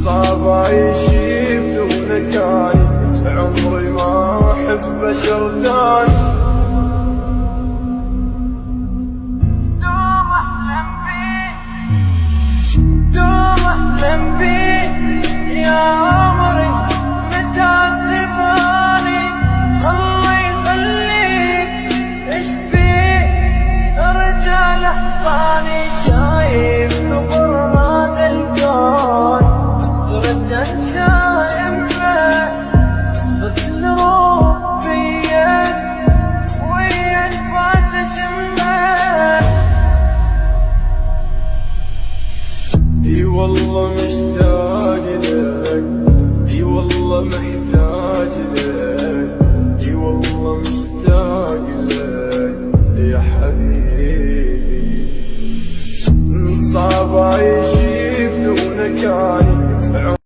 صعب عيشي بدونك اني عمري ما احب بشر ثاني. دوم احلم بيك يا عمري متى تباني. الله يخليك ايش فيك رجال احضاني. شايف كبر هذا الكون صرت شايفه صرت روح فيا ويا انفاس شمه. اي والله مشتاق لك، اي والله محتاج لك، اي والله مشتاق لك يا حبيبي. صعب عيشي بدونك